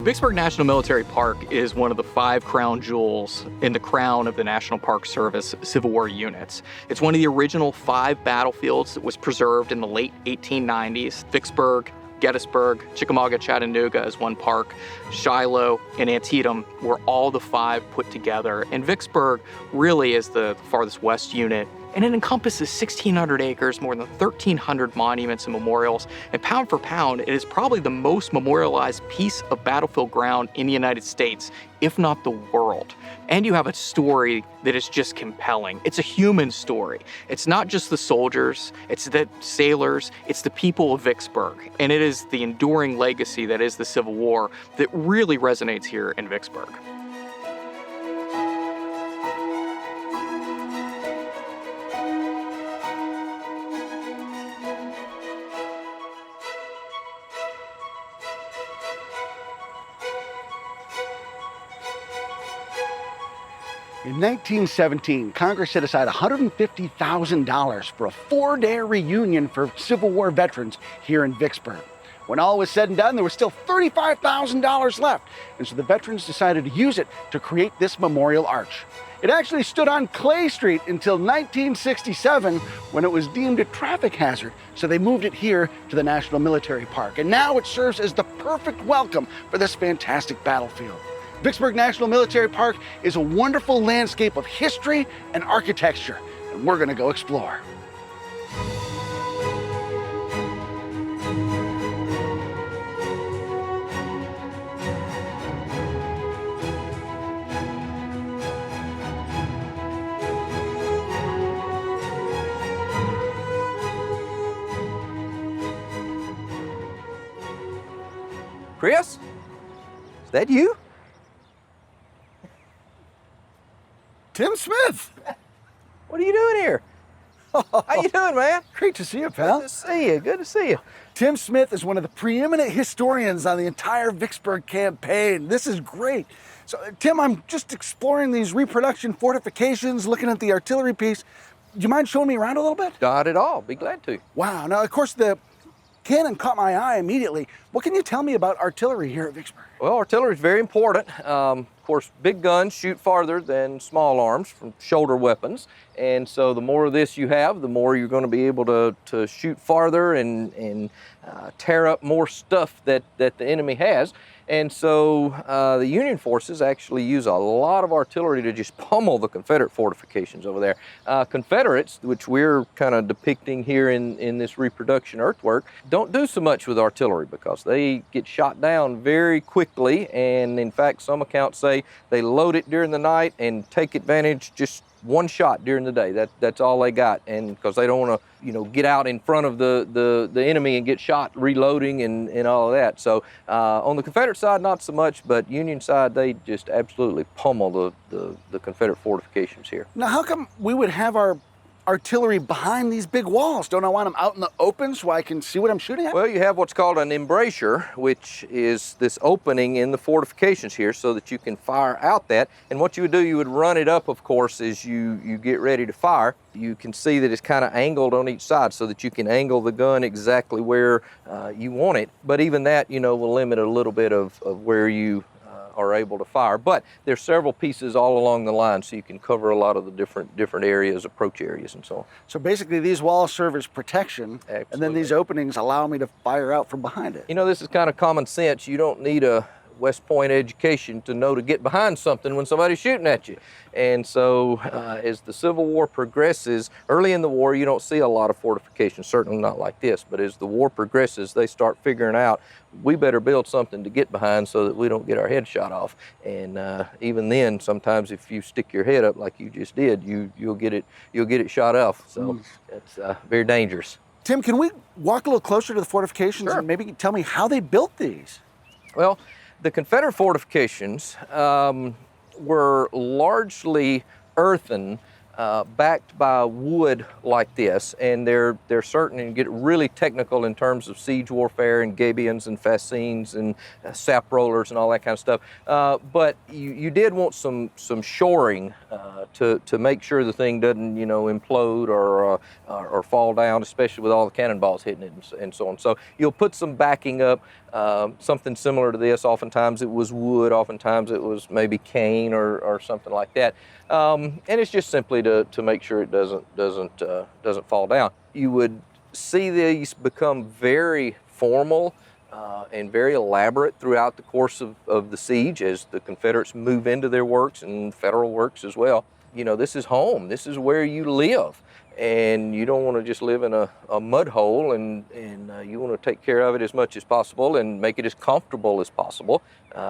Vicksburg National Military Park is one of the 5 crown jewels in the crown of the National Park Service Civil War units. It's one of the original 5 battlefields that was preserved in the late 1890s. Vicksburg, Gettysburg, Chickamauga, Chattanooga as one park, Shiloh, and Antietam were all the 5 put together. And Vicksburg really is the farthest west unit. And it encompasses 1,600 acres, more than 1,300 monuments and memorials. And pound for pound, it is probably the most memorialized piece of battlefield ground in the United States, if not the world. And you have a story that is just compelling. It's a human story. It's not just the soldiers, it's the sailors, it's the people of Vicksburg. And it is the enduring legacy that is the Civil War that really resonates here in Vicksburg. In 1917, Congress set aside $150,000 for a 4-day reunion for Civil War veterans here in Vicksburg. When all was said and done, there was still $35,000 left, and so the veterans decided to use it to create this memorial arch. It actually stood on Clay Street until 1967, when it was deemed a traffic hazard, so they moved it here to the National Military Park, and now it serves as the perfect welcome for this fantastic battlefield. Vicksburg National Military Park is a wonderful landscape of history and architecture, and we're going to go explore. Kris, is that you? Tim Smith! What are you doing here? How you doing, man? Great to see you, pal. Good to see you. Good to see you. Tim Smith is one of the preeminent historians on the entire Vicksburg campaign. This is great. So, Tim, I'm just exploring these reproduction fortifications, looking at the artillery piece. Do you mind showing me around a little bit? Not at all. Be glad to. Wow. Now, of course, the cannon caught my eye immediately. What can you tell me about artillery here at Vicksburg? Well, artillery is very important. Of course, big guns shoot farther than small arms from shoulder weapons. And so the more of this you have, the more you're going to be able to shoot farther and tear up more stuff that the enemy has. And so the Union forces actually use a lot of artillery to just pummel the Confederate fortifications over there. Confederates, which we're kind of depicting here in this reproduction earthwork, don't do so much with artillery because they get shot down very quickly. And in fact, some accounts say they load it during the night and take advantage just one shot during the day. That's all they got, and because they don't want to, get out in front of the enemy and get shot reloading and all of that. So on the Confederate side, not so much, but Union side, they just absolutely pummel the Confederate fortifications here. Now, how come we would have our artillery behind these big walls? Don't I want them out in the open so I can see what I'm shooting at? Well, you have what's called an embrasure, which is this opening in the fortifications here so that you can fire out that. And what you would do, you would run it up, of course, as you get ready to fire. You can see that it's kind of angled on each side so that you can angle the gun exactly where you want it. But even that, will limit a little bit of where you are able to fire. But there's several pieces all along the line, so you can cover a lot of the different areas, approach areas, and so on. So basically, these walls serve as protection, Absolutely. And then these openings allow me to fire out from behind it. This is kind of common sense. You don't need a West Point education to know to get behind something when somebody's shooting at you. And so as the Civil War progresses, early in the war, you don't see a lot of fortifications, certainly not like this, but as the war progresses, they start figuring out, we better build something to get behind so that we don't get our head shot off. And even then, sometimes if you stick your head up like you just did, you'll get it shot off. So it's very dangerous. Tim, can we walk a little closer to the fortifications? Sure. And maybe tell me how they built these? Well, the Confederate fortifications were largely earthen, backed by wood like this, and they're certain and get really technical in terms of siege warfare and gabions and fascines and sap rollers and all that kind of stuff. But you did want some shoring to make sure the thing doesn't implode or fall down, especially with all the cannonballs hitting it and so on. So you'll put some backing up. something similar to this. Oftentimes it was wood, oftentimes it was maybe cane or something like that. And it's just simply to make sure it doesn't fall down. You would see these become very formal and very elaborate throughout the course of the siege as the Confederates move into their works and Federal works as well. You know, this is home, this is where you live. And you don't want to just live in a mud hole, and you want to take care of it as much as possible and make it as comfortable as possible.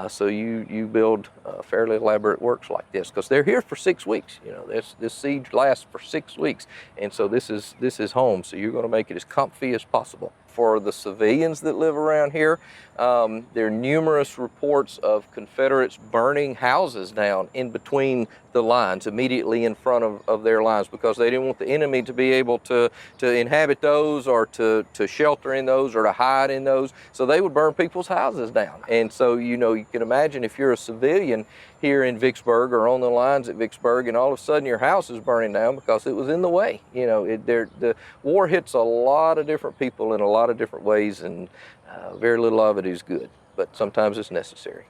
So you build fairly elaborate works like this, because they're here for 6 weeks. You know, this siege lasts for 6 weeks, and so this is home. So you're going to make it as comfy as possible. For the civilians that live around here, there are numerous reports of Confederates burning houses down in between the lines, immediately in front of their lines, because they didn't want the enemy to be able to inhabit those, or to shelter in those, or to hide in those. So they would burn people's houses down. And so, you know, you can imagine if you're a civilian here in Vicksburg or on the lines at Vicksburg, and all of a sudden your house is burning down because it was in the way. You know, the war hits a lot of different people in a lot of different ways, and very little of it is good, but sometimes it's necessary.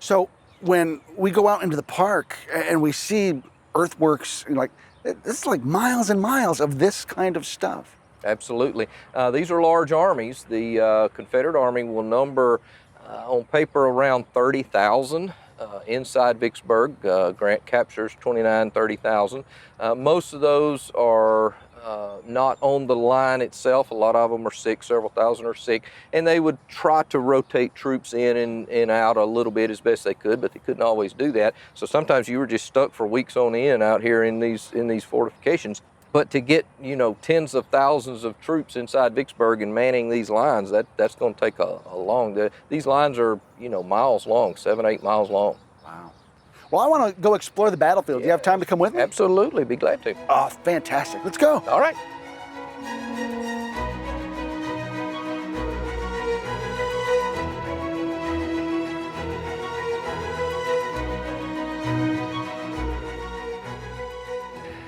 So when we go out into the park and we see earthworks, like, this is like miles and miles of this kind of stuff. Absolutely. These are large armies. The Confederate Army will number on paper around 30,000 inside Vicksburg. Grant captures 30,000. Most of those are not on the line itself. A lot of them are sick, several thousand are sick, and they would try to rotate troops in and out a little bit as best they could, but they couldn't always do that. So sometimes you were just stuck for weeks on end out here in these fortifications. But to get, you know, tens of thousands of troops inside Vicksburg and manning these lines, that's going to take a long. These lines are, you know, miles long, 7-8 miles long. Wow. Well, I want to go explore the battlefield. Do you have time to come with me? Absolutely, be glad to. Oh, fantastic. Let's go. All right.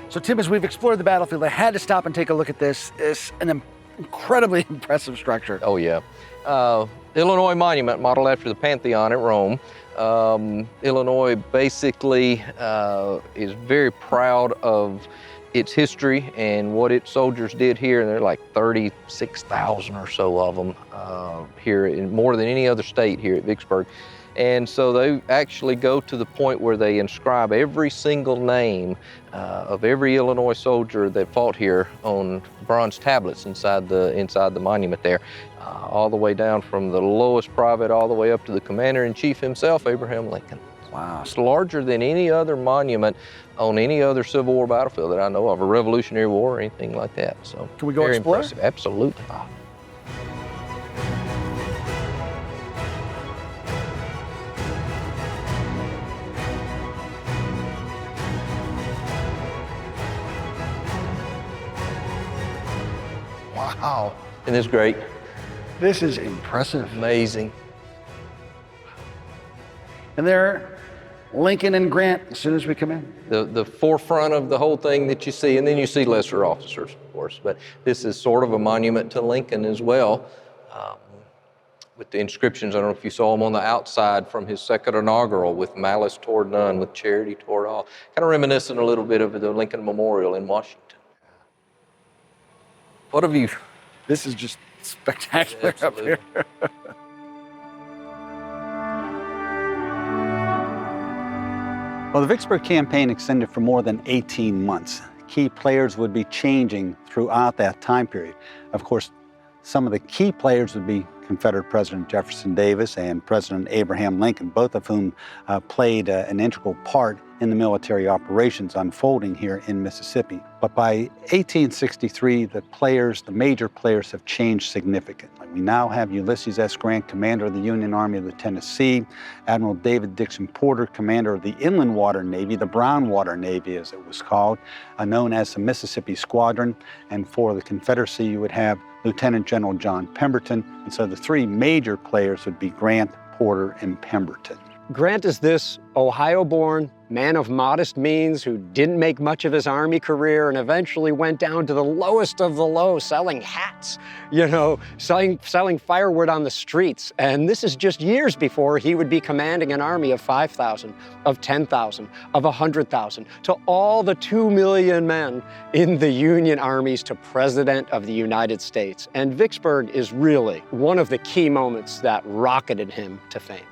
So, Tim, as we've explored the battlefield, I had to stop and take a look at this. It's an incredibly impressive structure. Oh, yeah. Illinois Monument, modeled after the Pantheon at Rome. Illinois basically is very proud of its history and what its soldiers did here, and there are like 36,000 or so of them here, more than any other state here at Vicksburg. And so they actually go to the point where they inscribe every single name of every Illinois soldier that fought here on bronze tablets inside the monument there, all the way down from the lowest private all the way up to the commander-in-chief himself, Abraham Lincoln. Wow. It's larger than any other monument on any other Civil War battlefield that I know of, a Revolutionary War or anything like that. So can we go very explore? Impressive. Absolutely. Wow. Isn't this great? This is impressive. Amazing. And there, Lincoln and Grant, as soon as we come in. The forefront of the whole thing that you see, and then you see lesser officers, of course, but this is sort of a monument to Lincoln as well, with the inscriptions. I don't know if you saw them on the outside from his second inaugural, with malice toward none, with charity toward all. Kind of reminiscent a little bit of the Lincoln Memorial in Washington. What have you? This is just spectacular up here. Well, the Vicksburg Campaign extended for more than 18 months. Key players would be changing throughout that time period. Of course, some of the key players would be Confederate President Jefferson Davis and President Abraham Lincoln, both of whom played an integral part in the military operations unfolding here in Mississippi. But by 1863, the major players have changed significantly. We now have Ulysses S. Grant, commander of the Union Army of the Tennessee, Admiral David Dixon Porter, commander of the Inland Water Navy, the Brown Water Navy as it was called, known as the Mississippi Squadron. And for the Confederacy, you would have Lieutenant General John Pemberton. And so the three major players would be Grant, Porter, and Pemberton. Grant is this Ohio-born man of modest means who didn't make much of his Army career and eventually went down to the lowest of the low, selling hats, selling firewood on the streets. And this is just years before he would be commanding an army of 5,000, of 10,000, of 100,000, to all the 2 million men in the Union armies to President of the United States. And Vicksburg is really one of the key moments that rocketed him to fame.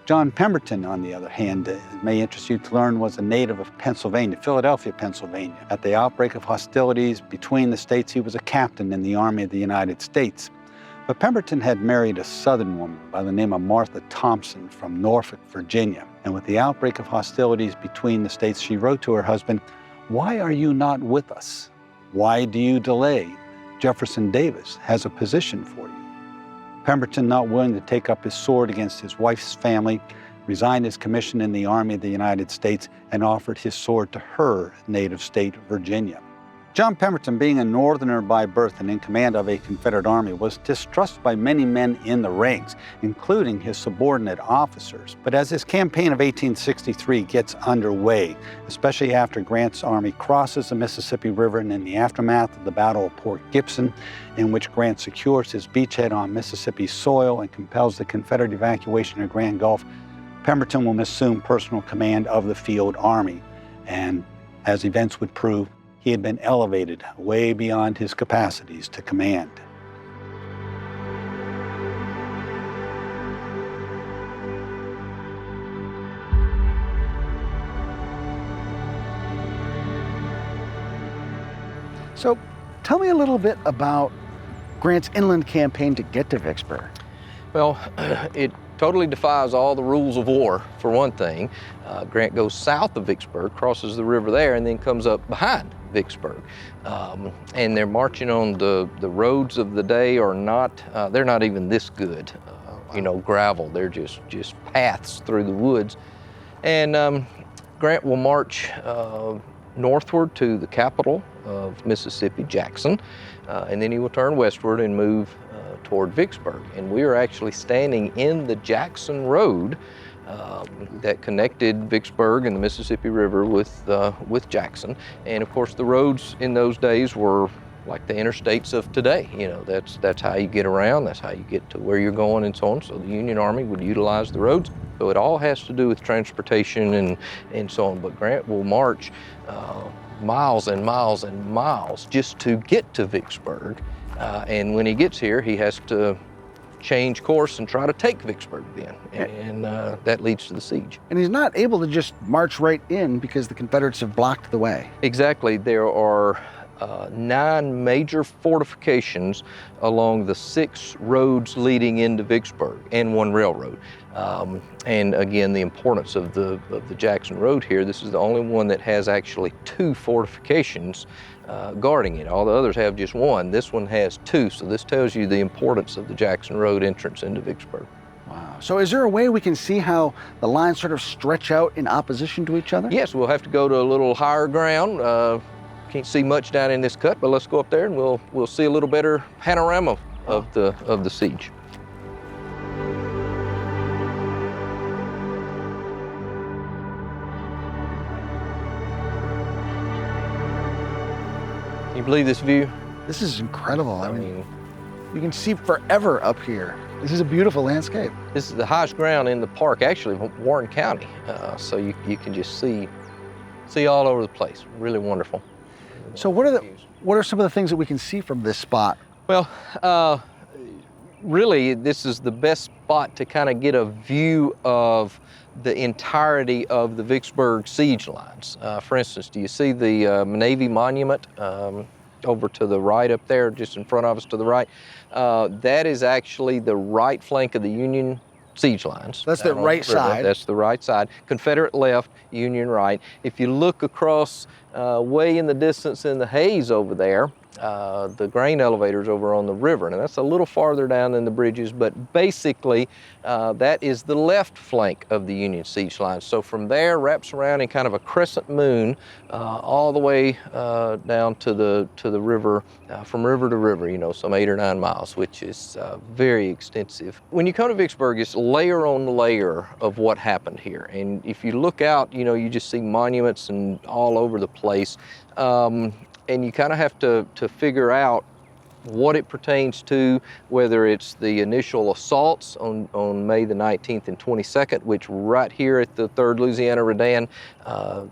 John Pemberton, on the other hand, it may interest you to learn, was a native of Pennsylvania, Philadelphia, Pennsylvania. At the outbreak of hostilities between the states, he was a captain in the Army of the United States. But Pemberton had married a Southern woman by the name of Martha Thompson from Norfolk, Virginia. And with the outbreak of hostilities between the states, she wrote to her husband, "Why are you not with us? Why do you delay? Jefferson Davis has a position for you." Pemberton, not willing to take up his sword against his wife's family, resigned his commission in the Army of the United States and offered his sword to her native state, Virginia. John Pemberton, being a Northerner by birth and in command of a Confederate army, was distrusted by many men in the ranks, including his subordinate officers. But as his campaign of 1863 gets underway, especially after Grant's army crosses the Mississippi River and in the aftermath of the Battle of Port Gibson, in which Grant secures his beachhead on Mississippi soil and compels the Confederate evacuation of Grand Gulf, Pemberton will assume personal command of the field army. And as events would prove, he had been elevated way beyond his capacities to command. So tell me a little bit about Grant's inland campaign to get to Vicksburg. Well, it totally defies all the rules of war, for one thing. Grant goes south of Vicksburg, crosses the river there, and then comes up behind Vicksburg. And they're marching on the roads of the day are not, they're not even this good, gravel. They're just paths through the woods. And Grant will march northward to the capital of Mississippi, Jackson, and then he will turn westward and move toward Vicksburg. And we are actually standing in the Jackson Road that connected Vicksburg and the Mississippi River with Jackson. And of course, the roads in those days were like the interstates of today. That's how you get around, that's how you get to where you're going and so on. So the Union Army would utilize the roads. So it all has to do with transportation and so on. But Grant will march miles and miles and miles just to get to Vicksburg. And when he gets here, he has to change course and try to take Vicksburg then. And that leads to the siege. And he's not able to just march right in because the Confederates have blocked the way. Exactly. There are 9 major fortifications along the 6 roads leading into Vicksburg and 1 railroad. And again, the importance of the Jackson Road here, this is the only one that has actually 2 fortifications guarding it. All the others have just 1. This one has 2, so this tells you the importance of the Jackson Road entrance into Vicksburg. Wow. So is there a way we can see how the lines sort of stretch out in opposition to each other? Yes, we'll have to go to a little higher ground. Can't see much down in this cut, but let's go up there and we'll see a little better panorama of the siege. Can you believe this view? This is incredible. I mean, you can see forever up here. This is a beautiful landscape. This is the highest ground in the park, actually, of Warren County. So you can just see all over the place. Really wonderful. So what are some of the things that we can see from this spot? Well, really, this is the best spot to kind of get a view of the entirety of the Vicksburg siege lines. For instance, do you see the Navy Monument over to the right up there, just in front of us to the right? That is actually the right flank of the Union siege lines. That's the right side. That's the right side. Confederate left, Union right. If you look across way in the distance in the haze over there, grain elevators over on the river. Now that's a little farther down than the bridges, but basically that is the left flank of the Union siege line. So from there, wraps around in kind of a crescent moon all the way down to the river, from river to river, you know, some 8 or 9 miles, which is very extensive. When you come to Vicksburg, it's layer on layer of what happened here. And if you look out, you know, you just see monuments and all over the place. And you kind of have to figure out what it pertains to, whether it's the initial assaults on May the 19th and 22nd, which right here at the 3rd Louisiana Redan,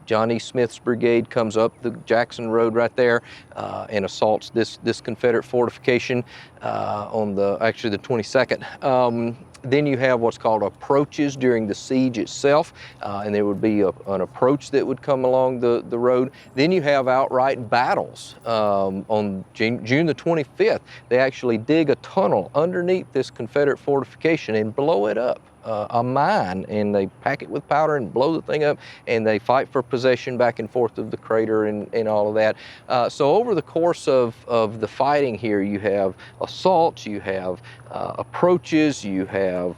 John E. Smith's brigade comes up the Jackson Road right there and assaults this Confederate fortification on the 22nd. Then you have what's called approaches during the siege itself, and there would be an approach that would come along the road. Then you have outright battles. On June the 25th, they actually dig a tunnel underneath this Confederate fortification and blow it up. A mine, and they pack it with powder and blow the thing up, and they fight for possession back and forth of the crater and all of that. So over the course of the fighting here, you have assaults, you have approaches, you have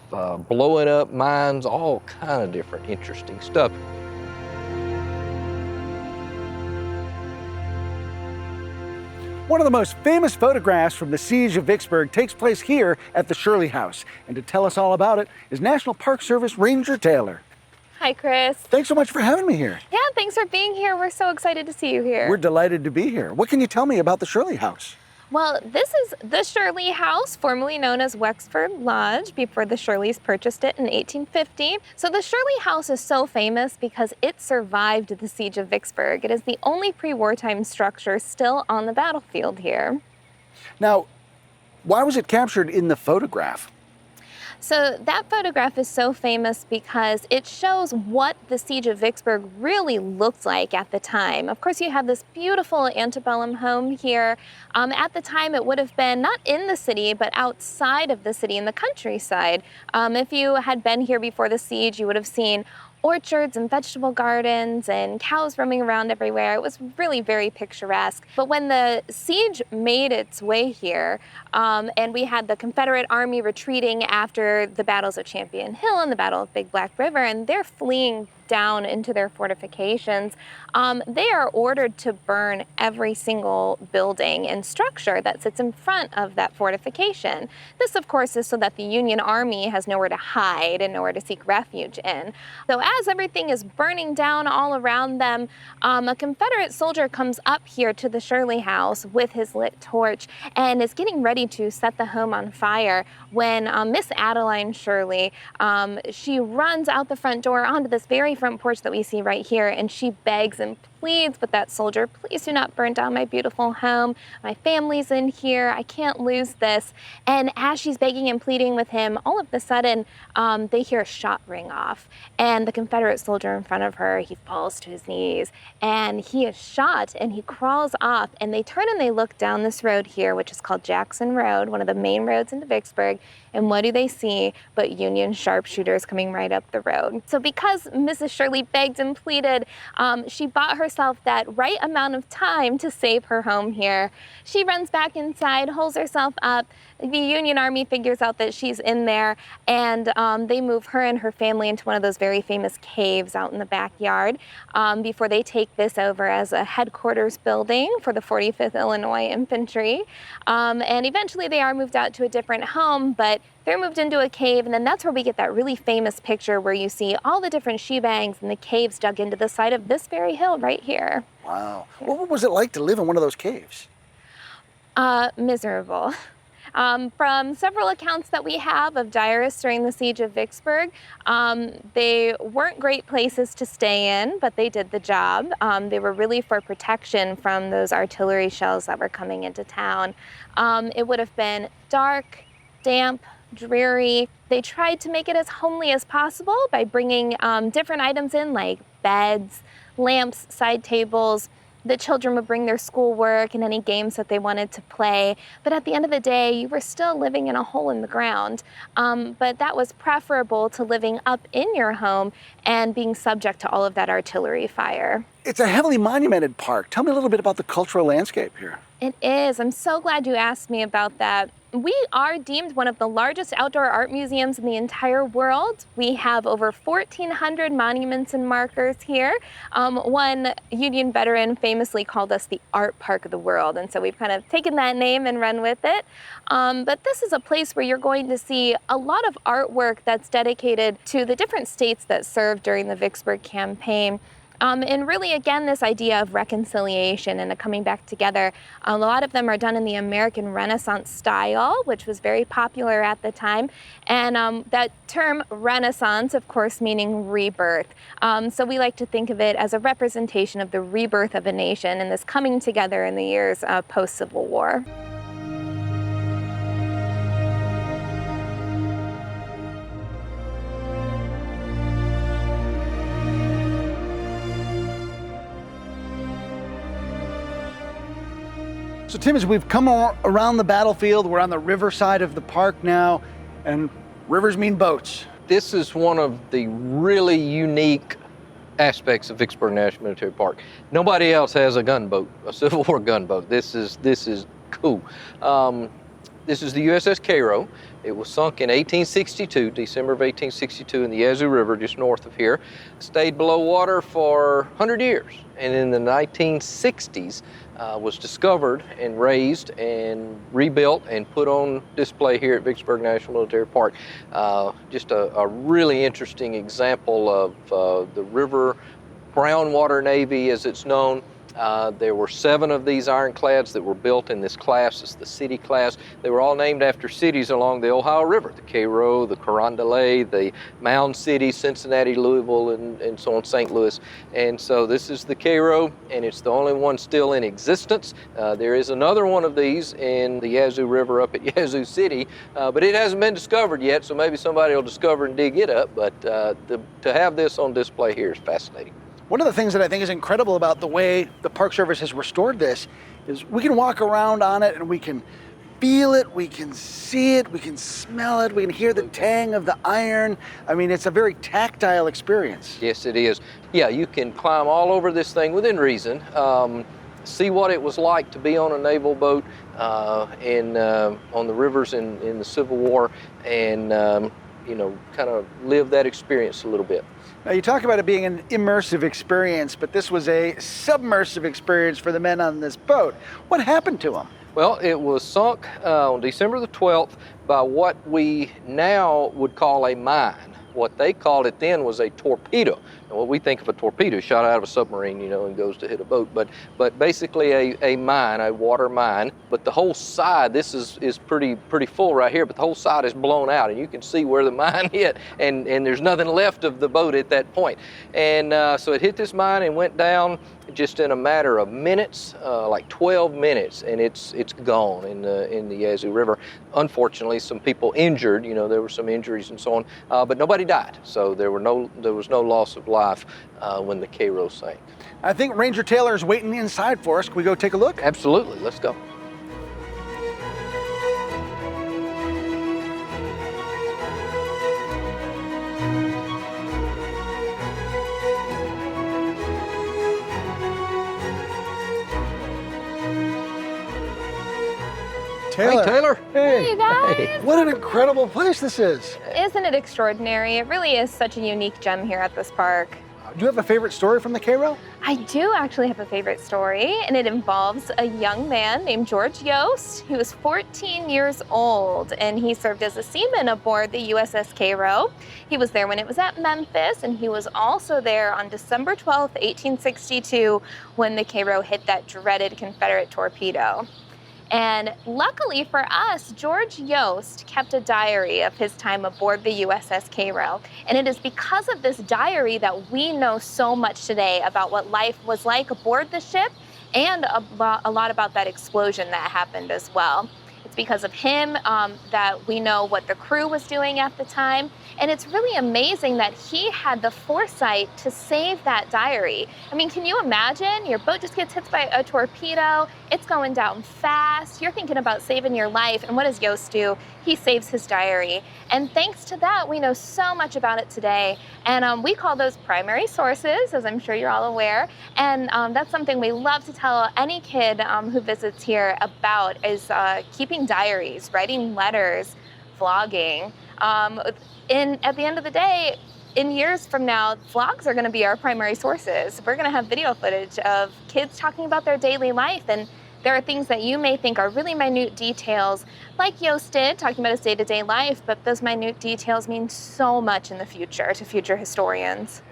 blowing up mines, all kind of different interesting stuff. One of the most famous photographs from the Siege of Vicksburg takes place here at the Shirley House. And to tell us all about it is National Park Service Ranger Taylor. Hi, Kris. Thanks so much for having me here. Yeah, thanks for being here. We're so excited to see you here. We're delighted to be here. What can you tell me about the Shirley House? Well, this is the Shirley House, formerly known as Vicksburg Lodge, before the Shirleys purchased it in 1850. So the Shirley House is so famous because it survived the Siege of Vicksburg. It is the only pre-wartime structure still on the battlefield here. Now, why was it captured in the photograph? So that photograph is so famous because it shows what the Siege of Vicksburg really looked like at the time. Of course, you have this beautiful antebellum home here. At the time, it would have been not in the city, but outside of the city in the countryside. If you had been here before the siege, you would have seen orchards and vegetable gardens and cows roaming around everywhere. It was really very picturesque. But when the siege made its way here, and we had the Confederate Army retreating after the battles of Champion Hill and the Battle of Big Black River, and they're fleeing down into their fortifications, they are ordered to burn every single building and structure that sits in front of that fortification. This, of course, is so that the Union Army has nowhere to hide and nowhere to seek refuge in. So as everything is burning down all around them, a Confederate soldier comes up here to the Shirley House with his lit torch and is getting ready to set the home on fire when Miss Adeline Shirley, she runs out the front door onto this very front porch that we see right here, and she begs and pleads with that soldier, please do not burn down my beautiful home. My family's in here. I can't lose this. And as she's begging and pleading with him, all of a sudden, they hear a shot ring off. And the Confederate soldier in front of her, he falls to his knees, and he is shot, and he crawls off. And they turn and they look down this road here, which is called Jackson Road, one of the main roads into Vicksburg. And what do they see but Union sharpshooters coming right up the road? So because Mrs. Shirley begged and pleaded, she bought herself that right amount of time to save her home here. She runs back inside, holds herself up. The Union Army figures out that she's in there, and they move her and her family into one of those very famous caves out in the backyard before they take this over as a headquarters building for the 45th Illinois Infantry. And eventually they are moved out to a different home, but they're moved into a cave, and then that's where we get that really famous picture where you see all the different shebangs and the caves dug into the side of this very hill right here. Wow. What was it like to live in one of those caves? Miserable. From several accounts that we have of diarists during the Siege of Vicksburg, they weren't great places to stay in, but they did the job. They were really for protection from those artillery shells that were coming into town. It would have been dark, damp, dreary. They tried to make it as homely as possible by bringing different items in like beds, lamps, side tables, The children would bring their schoolwork and any games that they wanted to play, but at the end of the day, you were still living in a hole in the ground. But that was preferable to living up in your home and being subject to all of that artillery fire. It's a heavily monumented park. Tell me a little bit about the cultural landscape here. It is. I'm so glad you asked me about that. We are deemed one of the largest outdoor art museums in the entire world. We have over 1,400 monuments and markers here. One Union veteran famously called us the art park of the world, and so we've kind of taken that name and run with it. But this is a place where you're going to see a lot of artwork that's dedicated to the different states that served during the Vicksburg Campaign. And really, again, this idea of reconciliation and a coming back together. A lot of them are done in the American Renaissance style, which was very popular at the time. And that term Renaissance, of course, meaning rebirth. So we like to think of it as a representation of the rebirth of a nation and this coming together in the years post-Civil War. So Tim, as we've come around the battlefield, we're on the river side of the park now, and rivers mean boats. This is one of the really unique aspects of Vicksburg National Military Park. Nobody else has a gunboat, a Civil War gunboat. This is cool. This is the USS Cairo. It was sunk in 1862, December of 1862, in the Yazoo River, just north of here. Stayed below water for 100 years, and in the 1960s was discovered and raised and rebuilt and put on display here at Vicksburg National Military Park. Just a really interesting example of the river brown water Navy, as it's known. There were 7 of these ironclads that were built in this class. It's the city class. They were all named after cities along the Ohio River, the Cairo, the Carondelet, the Mound City, Cincinnati, Louisville, and so on, St. Louis. And so this is the Cairo, and it's the only one still in existence. There is another one of these in the Yazoo River up at Yazoo City, but it hasn't been discovered yet, so maybe somebody will discover and dig it up. But to have this on display here is fascinating. One of the things that I think is incredible about the way the Park Service has restored this is we can walk around on it and we can feel it, we can see it, we can smell it, we can hear the tang of the iron. I mean, it's a very tactile experience. Yes, it is. Yeah, you can climb all over this thing within reason. See what it was like to be on a naval boat on the rivers in the Civil War, and you know, kind of live that experience a little bit. Now, you talk about it being an immersive experience, but this was a submersive experience for the men on this boat. What happened to them? Well, it was sunk on December the 12th by what we now would call a mine. What they called it then was a torpedo. And what we think of a torpedo, shot out of a submarine, you know, and goes to hit a boat. But basically a mine, a water mine. But the whole side, this is pretty full right here, but the whole side is blown out, and you can see where the mine hit, and there's nothing left of the boat at that point. And so it hit this mine and went down just in a matter of minutes, like 12 minutes, and it's gone in the Yazoo River. Unfortunately, some people injured. You know, there were some injuries and so on, but nobody died. So there was no loss of life when the Cairo sank. I think Ranger Taylor is waiting inside for us. Can we go take a look? Absolutely, let's go. Taylor. Hey, Taylor. Hey. Hey, guys. Hey. What an incredible place this is. Isn't it extraordinary? It really is such a unique gem here at this park. Do you have a favorite story from the Cairo? I do actually have a favorite story, and it involves a young man named George Yost, who was 14 years old, and he served as a seaman aboard the USS Cairo. He was there when it was at Memphis, and he was also there on December 12th, 1862, when the Cairo hit that dreaded Confederate torpedo. And luckily for us, George Yost kept a diary of his time aboard the USS Cairo. And it is because of this diary that we know so much today about what life was like aboard the ship, and a lot about that explosion that happened as well. It's because of him that we know what the crew was doing at the time. And it's really amazing that he had the foresight to save that diary. I mean, can you imagine? Your boat just gets hit by a torpedo. It's going down fast. You're thinking about saving your life. And what does Yost do? He saves his diary. And thanks to that, we know so much about it today. And we call those primary sources, as I'm sure you're all aware. And that's something we love to tell any kid who visits here about, is keeping diaries, writing letters, vlogging. At the end of the day, in years from now, vlogs are going to be our primary sources. We're going to have video footage of kids talking about their daily life, and there are things that you may think are really minute details, like Yost did, talking about his day-to-day life, but those minute details mean so much in the future to future historians.